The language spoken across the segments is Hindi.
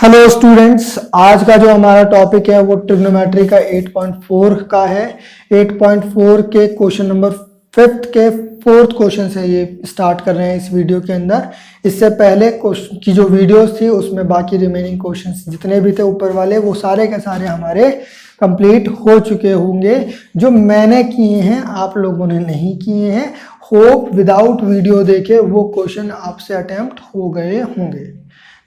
हेलो स्टूडेंट्स, आज का जो हमारा टॉपिक है वो ट्रिग्नोमेट्री का 8.4 का है। 8.4 के क्वेश्चन नंबर 5th के 4th क्वेश्चन से ये स्टार्ट कर रहे हैं इस वीडियो के अंदर। इससे पहले क्वेश्चन की जो वीडियोस थी उसमें बाकी रिमेनिंग क्वेश्चंस जितने भी थे ऊपर वाले वो सारे के सारे हमारे कंप्लीट हो चुके होंगे। जो मैंने किए हैं आप लोगों ने नहीं किए हैं। होप विदाउट वीडियो देखे वो क्वेश्चन आपसे अटेम्प्ट हो गए होंगे।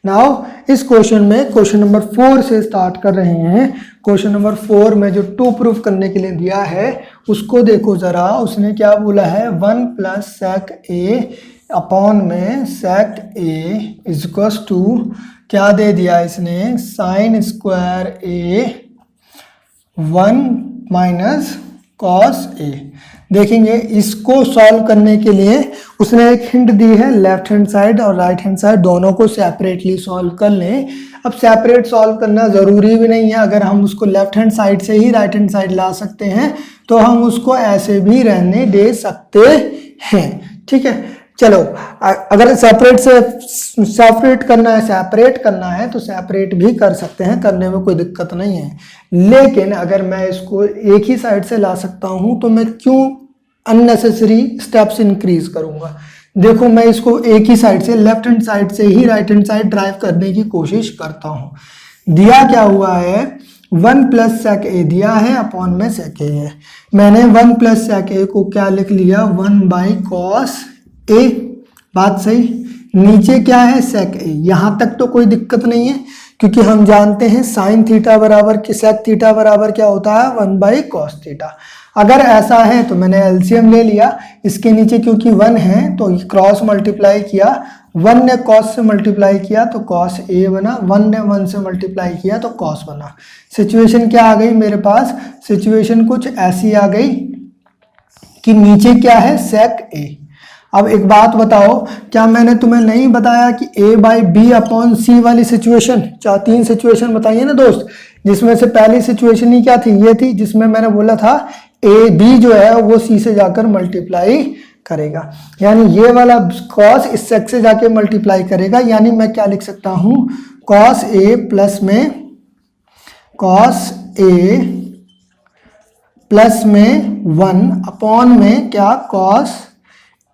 नाउ इस क्वेश्चन में क्वेश्चन नंबर 4 से स्टार्ट कर रहे हैं। क्वेश्चन नंबर 4 में जो 2 प्रूफ करने के लिए दिया है उसको देखो जरा। उसने क्या बोला है, 1 प्लस सेक ए अपॉन में सेक ए इजक्वल्स टू क्या दे दिया इसने, साइन स्क्वायर ए 1 माइनस कॉस ए। देखेंगे इसको सॉल्व करने के लिए उसने एक हिंट दी है, लेफ्ट हैंड साइड और राइट हैंड साइड दोनों को सेपरेटली सॉल्व कर लें। अब सेपरेट सॉल्व करना ज़रूरी भी नहीं है, अगर हम उसको लेफ्ट हैंड साइड से ही राइट हैंड साइड ला सकते हैं तो हम उसको ऐसे भी रहने दे सकते हैं। ठीक है, चलो अगर सेपरेट करना है तो सेपरेट भी कर सकते हैं, करने में कोई दिक्कत नहीं है। लेकिन अगर मैं इसको एक ही साइड से ला सकता हूं तो मैं क्यों अननेसेसरी स्टेप्स इंक्रीज करूंगा। देखो मैं इसको एक ही साइड से लेफ्ट हैंड साइड से ही राइट हैंड साइड ड्राइव करने की कोशिश करता हूं। दिया क्या हुआ है, 1 प्लस सेक ए दिया है अपॉन में सेक ए है। मैंने 1 प्लस सेक ए को क्या लिख लिया, 1 बाई कॉस ए। बात सही। नीचे क्या है, सेक ए। यहां तक तो कोई दिक्कत नहीं है क्योंकि हम जानते हैं साइन थीटा बराबर सेक थीटा बराबर क्या होता है, 1 बाई कॉस थीटा। अगर ऐसा है तो मैंने एलसीएम ले लिया। इसके नीचे क्योंकि 1 है तो क्रॉस मल्टीप्लाई किया, 1 ने कॉस से मल्टीप्लाई किया तो कॉस ए बना, 1 ने 1 से मल्टीप्लाई किया तो कॉस बना। सिचुएशन क्या आ गई मेरे पास, सिचुएशन कुछ ऐसी आ गई कि नीचे क्या है, सेक ए। अब एक बात बताओ, क्या मैंने तुम्हें नहीं बताया कि a बाई बी अपॉन सी वाली सिचुएशन, 3 सिचुएशन बताइए ना दोस्त, जिसमें से पहली सिचुएशन ही क्या थी, ये थी जिसमें मैंने बोला था ए बी जो है वो सी से जाकर मल्टीप्लाई करेगा, यानी ये वाला कॉस इस सेक से जाके मल्टीप्लाई करेगा। यानी मैं क्या लिख सकता हूं, कॉस ए प्लस में कॉस ए प्लस में 1 अपॉन में क्या, कॉस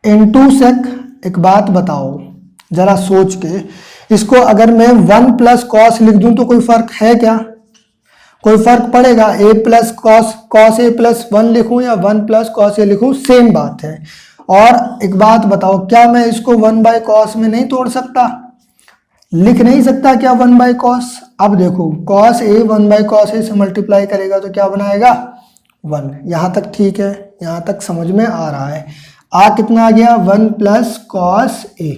इनटू सेक। एक बात बताओ जरा सोच के, इसको अगर मैं 1 प्लस कॉस लिख दूं तो कोई फर्क है क्या, कोई फर्क पड़ेगा। a plus cos A plus 1 लिखूं या 1 प्लस कॉस ए लिखूं, सेम बात है। और एक बात बताओ, क्या मैं इसको 1 बाई कॉस में नहीं तोड़ सकता, लिख नहीं सकता क्या 1 बाई कॉस। अब देखो कॉस ए 1 बाई कॉस ए से मल्टीप्लाई करेगा तो क्या बनाएगा, 1। यहां तक ठीक है, यहां तक समझ में आ रहा है। कितना आ गया, 1 प्लस कॉस ए।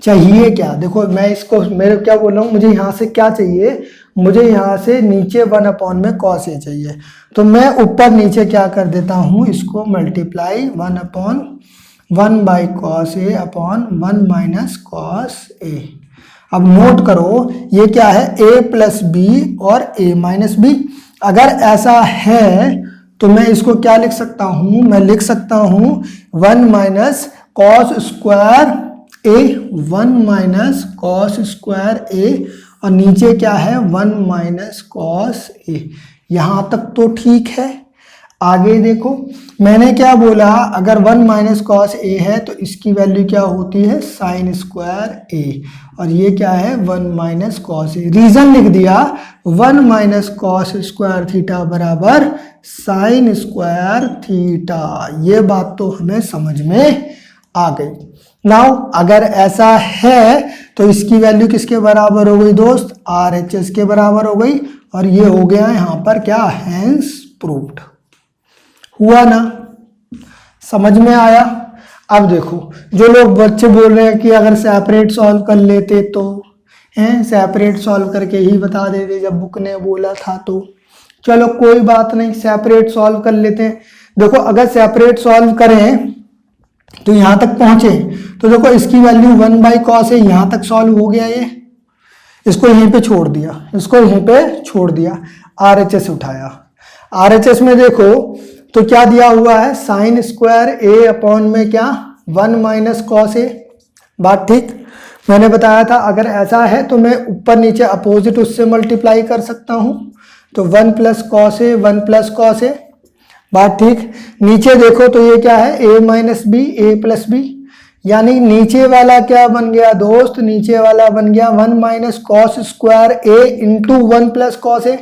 चाहिए क्या, देखो मैं इसको, मेरे क्या बोल रहा हूँ, मुझे यहाँ से क्या चाहिए, मुझे यहाँ से नीचे 1 अपॉन में कॉस ए चाहिए। तो मैं ऊपर नीचे क्या कर देता हूँ, इसको multiply 1 upon 1 by cos a upon 1 minus cos a. अब नोट करो ये क्या है, a प्लस बी और a माइनस बी। अगर ऐसा है तो मैं इसको क्या लिख सकता हूं, मैं लिख सकता हूं 1 माइनस कॉस स्क्वायर ए, 1 माइनस कॉस स्क्वायर ए, और नीचे क्या है 1 माइनस कॉस ए। यहां तक तो ठीक है। आगे देखो मैंने क्या बोला, अगर 1 माइनस कॉस ए है तो इसकी वैल्यू क्या होती है, साइन स्क्वायर ए, और ये क्या है 1 माइनस कॉस ए। रीजन लिख दिया, 1 माइनस कॉस स्क्वायर थीटा बराबर साइन स्क्वायर थीटा। ये बात तो हमें समझ में आ गई। नाउ अगर ऐसा है तो इसकी वैल्यू किसके बराबर हो गई दोस्त, RHS के बराबर हो गई, और ये हो गया यहाँ पर क्या, हेंस प्रूव्ड। हुआ ना, समझ में आया। अब देखो जो लोग बच्चे बोल रहे हैं कि अगर सेपरेट सॉल्व कर लेते तो, हैं सेपरेट सॉल्व करके ही बता देते जब बुक ने बोला था, तो चलो कोई बात नहीं, सेपरेट सॉल्व कर लेते हैं। देखो अगर सेपरेट सॉल्व करें तो यहां तक पहुंचे तो देखो इसकी वैल्यू 1 बाई कॉस है, यहां तक सॉल्व हो गया, ये इसको यहीं पे छोड़ दिया, इसको यहीं पे छोड़ दिया, RHS उठाया। RHS में देखो तो क्या दिया हुआ है, साइन स्क्वायर ए अपॉन में क्या, 1 माइनस कॉस ए। बात ठीक। मैंने बताया था अगर ऐसा है तो मैं ऊपर नीचे अपोजिट उससे मल्टीप्लाई कर सकता हूं, तो 1 plus cos A 1 plus cos A, बात ठीक। नीचे देखो तो ये क्या है, a minus B A plus B, यानी नीचे वाला क्या बन गया दोस्त, नीचे वाला बन गया 1 माइनस कॉस स्क्वायर ए इंटू 1 प्लस कॉस ए।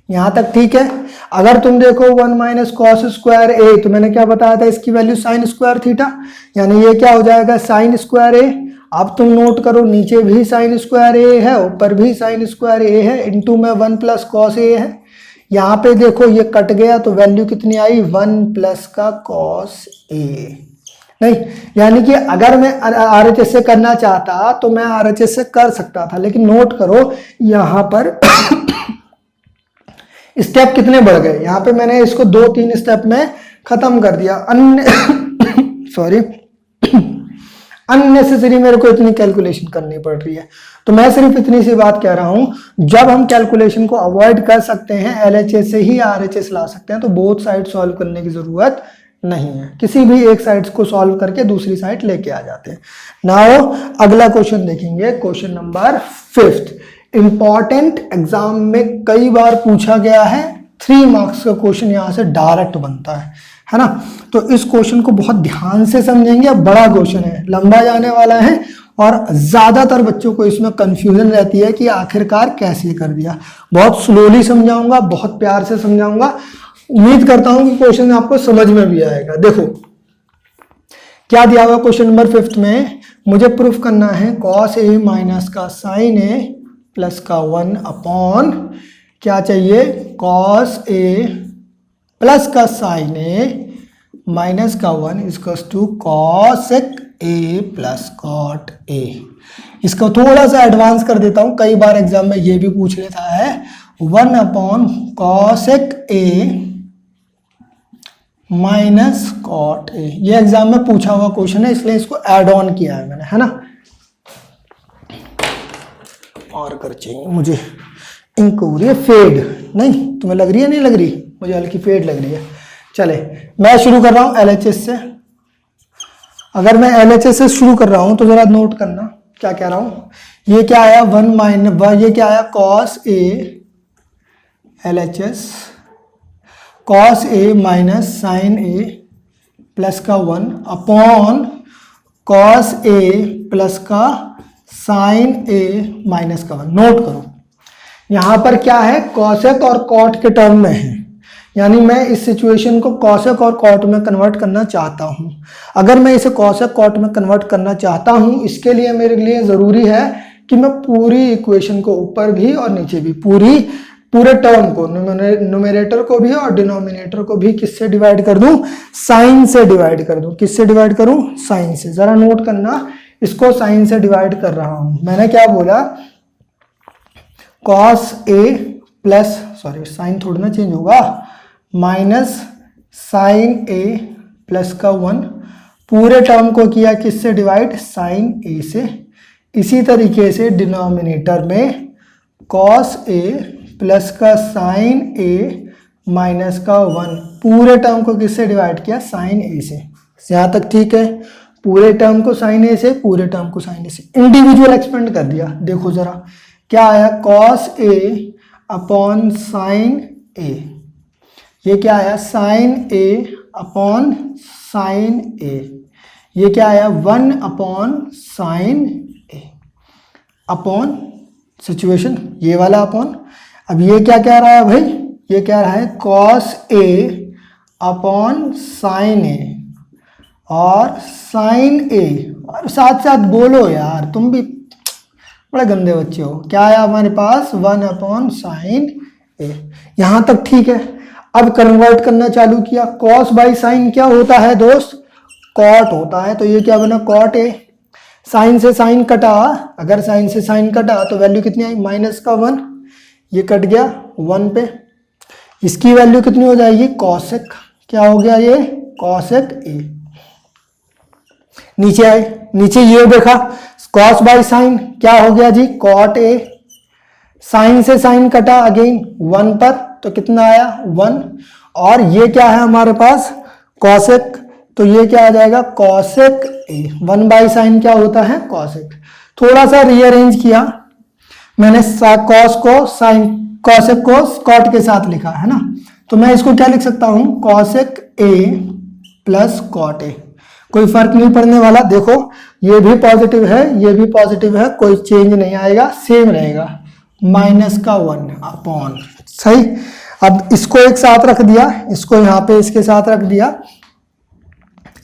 यहां तक ठीक है। अगर तुम देखो 1 माइनस कॉस स्क्वायर ए, तो मैंने क्या बताया था, इसकी वैल्यू साइन स्क्वायर थीटा, यानी ये क्या हो जाएगा साइन स्क्वायर ए। अब तुम नोट करो नीचे भी साइन स्क्वायर ए है, ऊपर भी साइन स्क्वायर ए है, इंटू में 1 प्लस कॉस ए है। यहाँ पे देखो ये कट गया तो वैल्यू कितनी आई, 1 प्लस का कॉस ए। नहीं, यानी कि अगर मैं आरएचएस से करना चाहता तो मैं आरएचएस से कर सकता था, लेकिन नोट करो यहाँ पर स्टेप कितने बढ़ गए। यहाँ पे मैंने इसको 2-3 स्टेप में खत्म कर दिया, सॉरी अननेसेसरी मेरे को इतनी कैलकुलेशन करनी पड़ रही है। तो मैं सिर्फ इतनी सी बात कह रहा हूं, जब हम कैलकुलेशन को अवॉइड कर सकते हैं, एलएचएस से ही आरएचएस ला सकते हैं, तो बोथ साइड सॉल्व करने की जरूरत नहीं है, किसी भी एक साइड को सॉल्व करके दूसरी साइड लेके आ जाते हैं। नाउ अगला क्वेश्चन देखेंगे, question number 5th। Important exam में कई बार पूछा गया है, 3 मार्क्स का क्वेश्चन यहां से डायरेक्ट बनता है ना। तो इस क्वेश्चन को बहुत ध्यान से समझेंगे, बड़ा क्वेश्चन है, लंबा जाने वाला है, और ज्यादातर बच्चों को इसमें कंफ्यूजन रहती है कि आखिरकार कैसे कर दिया। बहुत स्लोली समझाऊंगा, बहुत प्यार से समझाऊंगा, उम्मीद करता हूं कि क्वेश्चन आपको समझ में भी आएगा। देखो क्या दिया हुआ क्वेश्चन नंबर 5th में, मुझे प्रूफ करना है कॉस ए माइनस का साइन ए प्लस का 1 अपॉन क्या चाहिए, कॉस ए प्लस का साइन ए माइनस का 1 equals to cosec A plus cot A. इसको थोड़ा सा एडवांस कर देता हूं, कई बार एग्जाम में ये भी पूछ लेता है, 1 upon cosec A minus cot A. ये एग्जाम में पूछा हुआ क्वेश्चन है, इसलिए इसको ऐड ऑन किया है मैंने, है ना। और कर चाहिए मुझे, इंक हो रही है फेड, नहीं तुम्हें लग रही है, नहीं लग रही, मुझे हल्की फेड लग रही है। चले मैं शुरू कर रहा हूं एलएचएस से। अगर मैं एलएचएस से शुरू कर रहा हूं तो जरा नोट करना क्या कह रहा हूं। ये क्या आया 1 माइनस, ये क्या आया cos A LHS cos A minus sine A plus का 1 अपॉन कॉस ए प्लस का साइन ए माइनस का 1। नोट करो यहां पर क्या है, कॉसेक और कॉट के टर्म में है, यानी मैं इस सिचुएशन को कॉसेक और कॉट में कन्वर्ट करना चाहता हूं। अगर मैं इसे कॉसेक कॉट में कन्वर्ट करना चाहता हूं, इसके लिए मेरे लिए जरूरी है कि मैं पूरी इक्वेशन को ऊपर भी और नीचे भी पूरे टर्म को, न्यूमरेटर को भी और डिनोमिनेटर को भी किससे डिवाइड कर दूं, साइन से डिवाइड कर दूं। किससे डिवाइड करूं, साइन से। जरा नोट करना, इसको साइन से डिवाइड कर रहा हूं। मैंने क्या बोला, cos A plus, sorry sine थोड़ा ना चेंज होगा, माइनस साइन ए प्लस का 1, पूरे टर्म को किया किससे डिवाइड, साइन ए से। इसी तरीके से डिनोमिनेटर में कॉस ए प्लस का साइन ए माइनस का 1, पूरे टर्म को किससे डिवाइड किया, साइन ए से। यहां तक ठीक है, पूरे टर्म को साइन ए से, पूरे टर्म को साइन ए से, इंडिविजुअल एक्सपेंड कर दिया। देखो जरा क्या आया, कॉस ए अपॉन साइन ए, ये क्या आया साइन ए अपॉन साइन ए, ये क्या आया 1 अपॉन साइन ए अपॉन सिचुएशन, ये वाला अपॉन। अब ये क्या कह रहा है भाई, ये कह रहा है कॉस ए अपॉन साइन ए और साइन ए, और साथ साथ बोलो यार, तुम भी बड़े गंदे बच्चे हो। क्या आया हमारे पास, 1 अपॉन साइन ए। यहां तक ठीक है। अब कन्वर्ट करना चालू किया, कॉस बाई साइन क्या होता है दोस्त, कॉट होता है, तो ये क्या बना कॉट ए। साइन से साइन कटा, अगर साइन से साइन कटा तो वैल्यू कितनी आई, माइनस का 1, ये कट गया 1 पे, इसकी वैल्यू कितनी हो जाएगी, कॉसेक, क्या हो गया ये कॉसेक ए। नीचे आए, नीचे ये देखा कॉस बाई साइन क्या हो गया जी, कॉट ए। साइन से साइन कटा अगेन 1 पर, तो कितना आया 1, और ये क्या है हमारे पास कॉसेक, तो ये क्या आ जाएगा कॉसेक ए। 1 बाई साइन क्या होता है, कॉसेक। थोड़ा सा रीअरेंज किया मैंने, कॉस को साइन, कॉसेक को कॉट के साथ लिखा है ना, तो मैं इसको क्या लिख सकता हूं, cosec A plus cot A. कोई फर्क नहीं पड़ने वाला, देखो ये भी पॉजिटिव है ये भी पॉजिटिव है, कोई चेंज नहीं आएगा, सेम रहेगा, माइनस का 1 अपॉन, सही। अब इसको एक साथ रख दिया, इसको यहां पे इसके साथ रख दिया,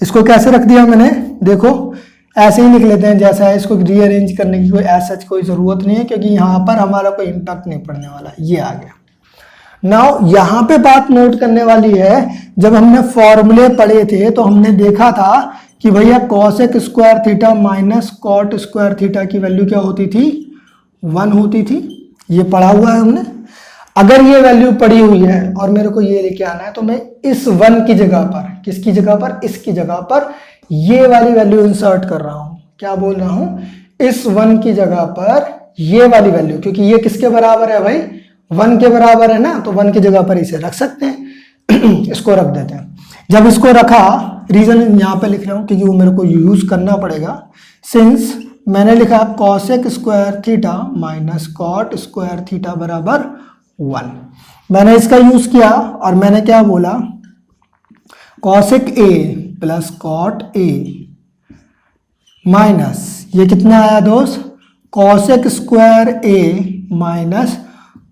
इसको कैसे रख दिया मैंने, देखो ऐसे ही लिख लेते हैं जैसा है, इसको रीअरेंज करने की कोई ऐसा कोई जरूरत नहीं है, क्योंकि यहां पर हमारा कोई इम्पैक्ट नहीं पड़ने वाला, ये आ गया। नाउ यहां पे बात नोट करने वाली है, जब हमने फॉर्मूले पढ़े थे तो हमने देखा था कि भैया cosec square theta minus cot square theta की वैल्यू क्या होती थी, 1 होती थी, ये पढ़ा हुआ है हमने। अगर ये वैल्यू पड़ी हुई है और मेरे को ये लेके आना है, तो मैं इस 1 की जगह पर, किसकी जगह पर, इसकी जगह पर ये वाली वैल्यू इंसर्ट कर रहा हूं। क्या बोल रहा हूं, इस 1 की जगह पर ये वाली वैल्यू, क्योंकि ये किसके बराबर है भाई, 1 के बराबर है ना, तो 1 की जगह पर इसे रख सकते हैं। इसको रख देते हैं। जब इसको रखा, रीजन यहां पे लिख रहा हूं क्योंकि वो मेरे को यूज करना पड़ेगा, सिंस मैंने लिखा cosec square theta minus cot square theta बराबर 1, मैंने इसका यूज किया और मैंने क्या बोला, cosec A plus cot A minus, ये कितना आया दोस्त, cosec square A minus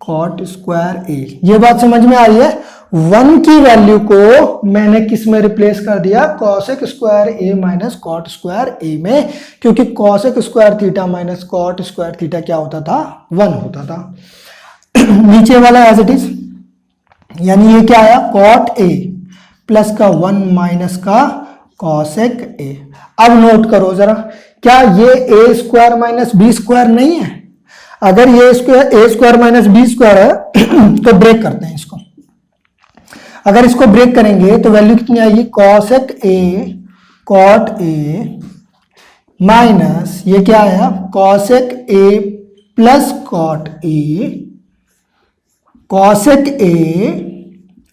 cot square A. ये बात समझ में आई है, 1 की वैल्यू को मैंने किस में रिप्लेस कर दिया, cosec square A minus cot square A में, क्योंकि cosec square theta minus cot square theta क्या होता था, 1 होता था। नीचे वाला एज इट इज, यानी ये क्या आया, कॉट ए प्लस का 1 माइनस का कॉसेक ए। अब नोट करो जरा, क्या ये ए स्क्वायर माइनस बी स्क्वायर नहीं है, अगर ये ए स्क्वायर माइनस बी स्क्वायर है तो ब्रेक करते हैं इसको, अगर इसको ब्रेक करेंगे तो वैल्यू कितनी आएगी, cosec A cot A minus ये क्या आया, cosec A plus cot A, cosec A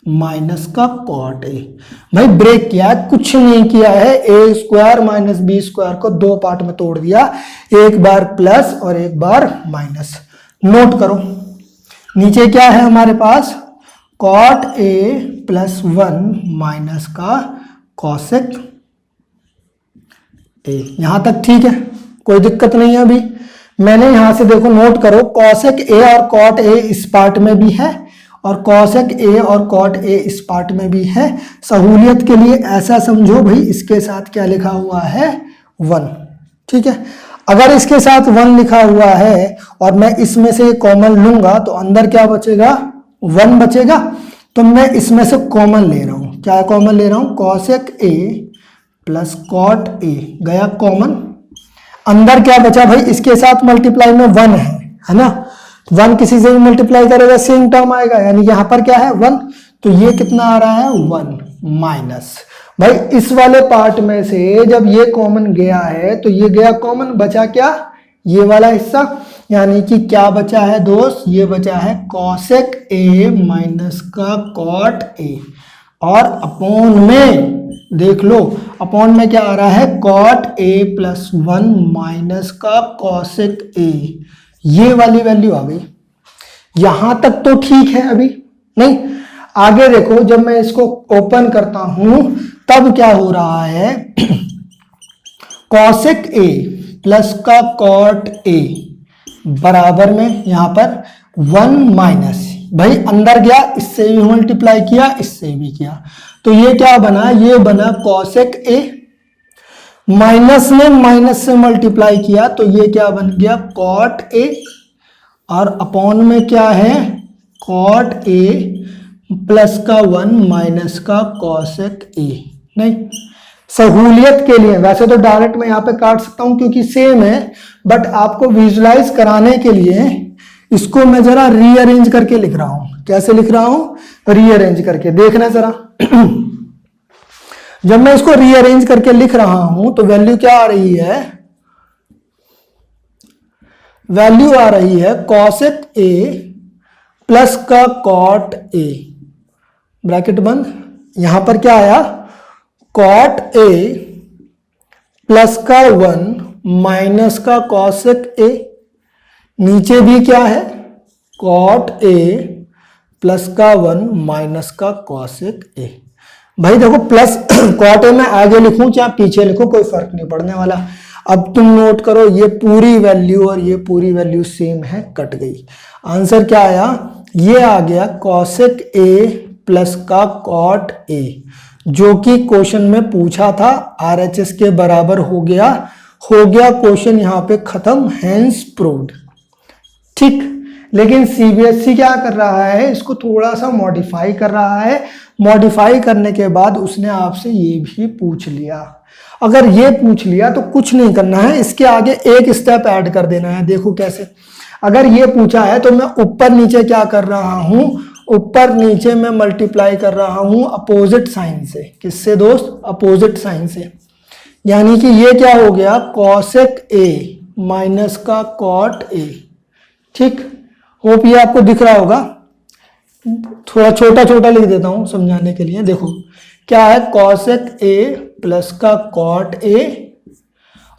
minus का कॉट ए। भाई ब्रेक किया, कुछ नहीं किया है, A square minus B square को 2 पार्ट में तोड़ दिया, एक बार प्लस और एक बार माइनस। नोट करो नीचे क्या है हमारे पास, कॉट ए प्लस 1 माइनस का कॉसेक ए। यहां तक ठीक है, कोई दिक्कत नहीं है। अभी मैंने यहां से देखो नोट करो, कॉसेक ए और कॉट ए इस पार्ट में भी है और कॉसेक ए और कॉट ए इस पार्ट में भी है। सहूलियत के लिए ऐसा समझो भाई, इसके साथ क्या लिखा हुआ है, 1, ठीक है। अगर इसके साथ 1 लिखा हुआ है और मैं इसमें से कॉमन लूंगा तो अंदर क्या बचेगा, 1 बचेगा। तो मैं इसमें से कॉमन ले रहा हूं, क्या कॉमन ले रहा हूं, cosec A plus cot A गया कॉमन, अंदर क्या बचा भाई, इसके साथ मल्टीप्लाई में 1 है ना, 1 किसी से भी मल्टीप्लाई करेगा सेम टर्म आएगा, यानी यहां पर क्या है 1, तो ये कितना आ रहा है 1 माइनस। भाई इस वाले पार्ट में से जब ये कॉमन गया है तो ये गया कॉमन, बचा क्या, ये वाला हिस्सा, यानी कि क्या बचा है दोस्त, ये बचा है कॉसेक ए माइनस का कॉट ए, और अपॉन में देख लो, अपॉन में क्या आ रहा है, कॉट ए प्लस 1 माइनस का कॉसेक ए। ये वाली वैल्यू आ गई। यहां तक तो ठीक है, अभी नहीं, आगे देखो, जब मैं इसको ओपन करता हूं तब क्या हो रहा है, कॉसेक ए प्लस का कॉट ए बराबर में यहां पर 1 माइनस, भाई अंदर गया, इससे भी मल्टीप्लाई किया, इससे भी किया, तो ये क्या बना, ये बना कॉसेक ए, माइनस में माइनस से मल्टीप्लाई किया तो ये क्या बन गया, कॉट ए, और अपॉन में क्या है, कॉट ए प्लस का 1 माइनस का कॉसेक ए। नहीं, सहूलियत के लिए वैसे तो डायरेक्ट मैं यहाँ पे काट सकता हूं क्योंकि सेम है, बट आपको विजुलाइज कराने के लिए इसको मैं जरा रीअरेंज करके लिख रहा हूं। कैसे लिख रहा हूं, रीअरेंज करके, देखना जरा। जब मैं इसको रीअरेंज करके लिख रहा हूं तो वैल्यू क्या आ रही है, वैल्यू आ रही है कॉसेक ए प्लस का कॉट ए, ब्रैकेट बंद, यहां पर क्या आया, कॉट ए प्लस का 1 माइनस का कॉसेक ए, नीचे भी क्या है कॉट ए प्लस का 1 माइनस का कॉसेक ए। भाई देखो प्लस कॉट ए में आगे लिखूं चाहे पीछे लिखूं कोई फर्क नहीं पड़ने वाला। अब तुम नोट करो ये पूरी वैल्यू और ये पूरी वैल्यू सेम है, कट गई। आंसर क्या आया, ये आ गया कॉसेक ए प्लस का कॉट ए, जो कि क्वेश्चन में पूछा था आरएचएस के बराबर हो गया क्वेश्चन यहाँ पे खत्म, हेंस प्रूव्ड। ठीक, लेकिन सीबीएसई क्या कर रहा है, इसको थोड़ा सा मॉडिफाई कर रहा है। मॉडिफाई करने के बाद उसने आपसे ये भी पूछ लिया। अगर ये पूछ लिया तो कुछ नहीं करना है, इसके आगे एक स्टेप ऐड कर देना है। देखो कैसे, अगर ये पूछा है तो मैं ऊपर नीचे क्या कर रहा हूं, ऊपर नीचे मैं मल्टीप्लाई कर रहा हूं अपोजिट साइन से। किससे दोस्त, अपोजिट साइन से। यानी कि ये क्या हो गया कॉसेक ए माइनस का कॉट ए। ठीक, होप ये आपको दिख रहा होगा। थोड़ा छोटा छोटा लिख देता हूं समझाने के लिए। देखो क्या है कॉसेक ए प्लस का कॉट ए,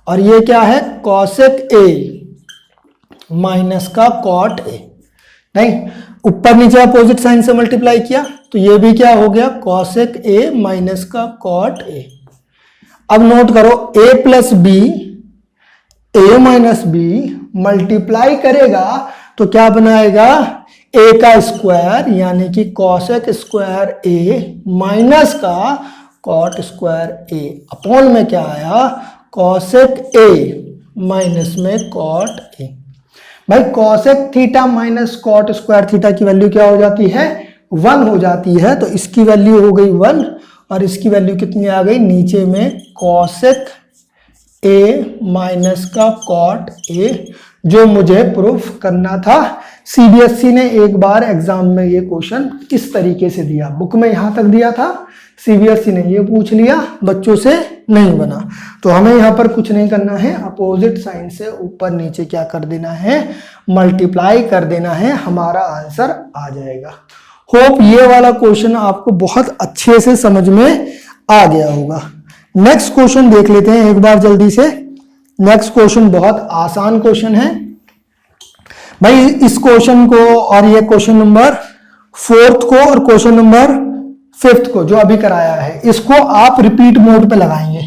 और ये क्या है कॉसेक ए माइनस का कॉट ए। नहीं, ऊपर नीचे अपोजिट साइन से मल्टीप्लाई किया तो ये भी क्या हो गया कॉसेक ए माइनस का कॉट ए। अब नोट करो A plus B, A minus B multiply करेगा तो क्या बनाएगा ए का स्क्वायर, यानी कि कॉसेक स्क्वायर ए माइनस का कॉट स्क्वायर ए, अपॉन में क्या आया कॉसेक ए माइनस में कॉट ए। भाई cosec theta minus cot square theta की वैल्यू क्या हो जाती है 1 हो जाती है, तो इसकी वैल्यू हो गई 1 और इसकी वैल्यू कितनी आ गई नीचे में कॉसेक ए माइनस का कॉट ए, जो मुझे प्रूफ करना था। सीबीएसई ने एक बार एग्जाम में ये क्वेश्चन किस तरीके से दिया, बुक में यहां तक दिया था, सीबीएसई ने ये पूछ लिया, बच्चों से नहीं बना। तो हमें यहाँ पर कुछ नहीं करना है, अपोजिट साइन से ऊपर नीचे क्या कर देना है मल्टीप्लाई कर देना है, हमारा आंसर आ जाएगा। होप ये वाला क्वेश्चन आपको बहुत अच्छे से समझ में आ गया होगा। नेक्स्ट क्वेश्चन देख लेते हैं एक बार जल्दी से। नेक्स्ट क्वेश्चन बहुत आसान क्वेश्चन है भाई। इस क्वेश्चन को और ये क्वेश्चन नंबर 4 को और क्वेश्चन नंबर 5 को जो अभी कराया है, इसको आप रिपीट मोड पे लगाएंगे।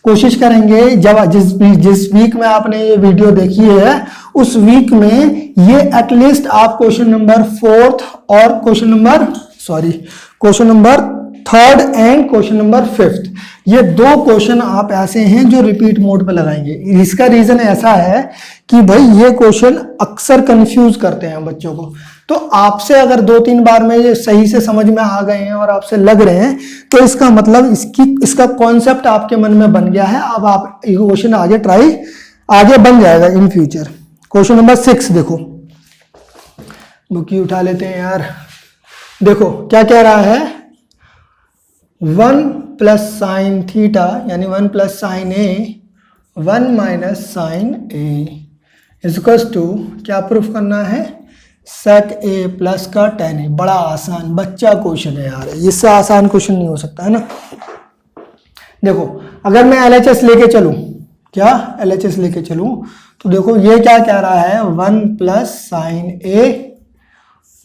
कोशिश करेंगे जब जिस वीक में आपने ये वीडियो देखी है उस वीक में ये एटलीस्ट आप क्वेश्चन नंबर 4 और question number 3rd and question number 5th, ये 2 क्वेश्चन आप ऐसे हैं जो रिपीट मोड पे लगाएंगे। इसका रीजन ऐसा है कि भाई ये क्वेश्चन अक्सर कंफ्यूज करते हैं बच्चों को। तो आपसे अगर 2-3 बार में ये सही से समझ में आ गए हैं और आपसे लग रहे हैं तो इसका मतलब इसका कॉन्सेप्ट आपके मन में बन गया है। अब आप ये क्वेश्चन आगे बन जाएगा इन फ्यूचर। क्वेश्चन नंबर 6 देखो, बुक ही उठा लेते हैं यार। देखो क्या कह रहा है, 1 प्लस साइन थीटा यानी 1 plus sine A 1 minus sine A equals to, क्या प्रूफ करना है सेक ए प्लस का tan ए। बड़ा आसान बच्चा क्वेश्चन है यार, इससे आसान क्वेश्चन नहीं हो सकता है ना। देखो अगर मैं LHS लेके चलूं, क्या LHS लेके चलूं तो देखो ये क्या कह रहा है 1 plus sine A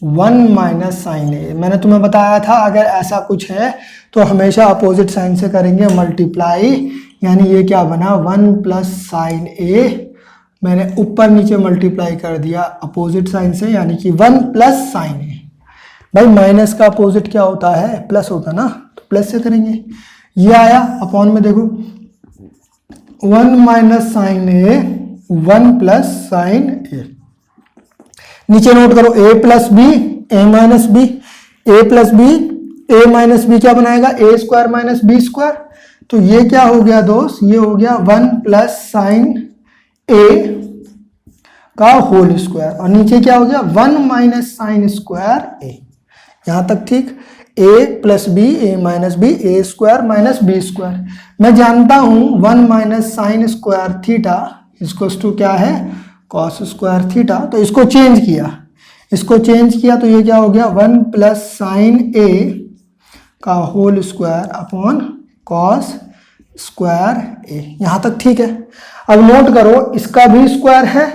1 minus sine ए। मैंने तुम्हें बताया था अगर ऐसा कुछ है तो हमेशा अपोजिट साइन से करेंगे मल्टीप्लाई, यानी ये क्या बना 1 प्लस साइन ए, मैंने ऊपर नीचे मल्टीप्लाई कर दिया अपोजिट साइन से, यानी कि 1 प्लस साइन ए। भाई माइनस का अपोजिट क्या होता है प्लस होता है ना, तो प्लस से करेंगे। ये आया अपॉन में देखो 1 minus sine A 1 plus sine A. नीचे नोट करो a plus B A minus B, A plus B A minus B क्या बनाएगा A square minus B square. तो ये क्या हो गया दोस्त, ये हो गया 1 प्लस साइन ए का होल स्क्वायर, और नीचे क्या हो गया 1 माइनस साइन स्क्वायर ए। यहां तक ठीक, a plus B A minus B A square minus B square. मैं जानता हूं 1 minus sine square theta equals to क्या है कॉस स्क्वायर थीटा। तो इसको चेंज किया तो ये क्या हो गया 1 प्लस साइन ए का whole square upon cos square a. यहां तक ठीक है। अब नोट करो इसका भी स्क्वायर है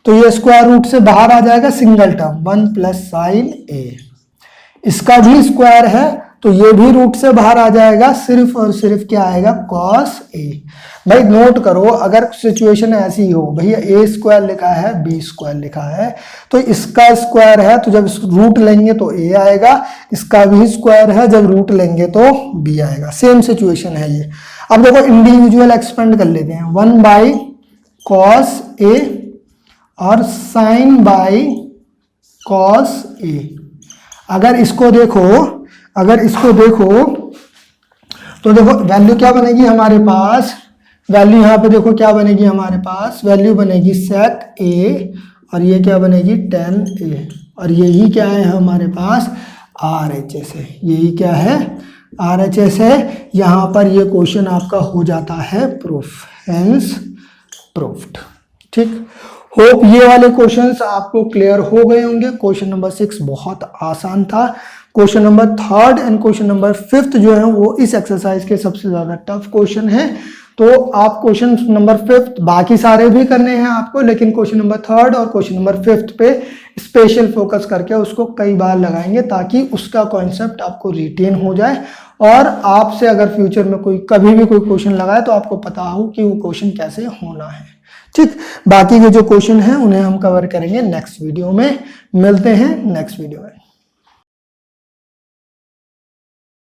तो ये स्क्वायर रूट से बाहर आ जाएगा, सिंगल टर्म 1 प्लस साइन ए। इसका भी स्क्वायर है तो ये भी रूट से बाहर आ जाएगा, सिर्फ और सिर्फ क्या आएगा, कॉस ए। भाई नोट करो अगर सिचुएशन ऐसी हो, भैया ए स्क्वायर लिखा है बी स्क्वायर लिखा है तो इसका स्क्वायर है तो जब रूट लेंगे तो ए आएगा, इसका भी स्क्वायर है जब रूट लेंगे तो बी आएगा। सेम सिचुएशन है ये। अब देखो इंडिविजुअल एक्सपेंड कर लेते हैं, 1 बाई कॉस ए और साइन बाई कॉस ए। अगर इसको देखो तो देखो वैल्यू क्या बनेगी हमारे पास, वैल्यू यहाँ पे देखो क्या बनेगी हमारे पास, वैल्यू बनेगी सेक ए और ये क्या बनेगी tan ए, और यही क्या है हमारे पास RHS है। यही क्या है RHS है। यहाँ पर ये क्वेश्चन आपका हो जाता है प्रूफ, हेंस प्रूफ्ड। ठीक, होप ये वाले क्वेश्चंस आपको क्लियर हो गए होंगे। क्वेश्चन नंबर 6 बहुत आसान था। Question number 3 and question number 5 जो है वो इस एक्सरसाइज के सबसे ज्यादा टफ क्वेश्चन है। तो आप क्वेश्चन नंबर 5 बाकी सारे भी करने हैं आपको, लेकिन क्वेश्चन नंबर 3 और क्वेश्चन नंबर 5 पे स्पेशल फोकस करके उसको कई बार लगाएंगे ताकि उसका कॉन्सेप्ट आपको रिटेन हो जाए और आपसे अगर फ्यूचर में कभी भी कोई क्वेश्चन लगाए तो आपको पता हो कि वो क्वेश्चन कैसे होना है। ठीक, बाकी के जो क्वेश्चन हैं उन्हें हम कवर करेंगे नेक्स्ट वीडियो में। मिलते हैं नेक्स्ट वीडियो में।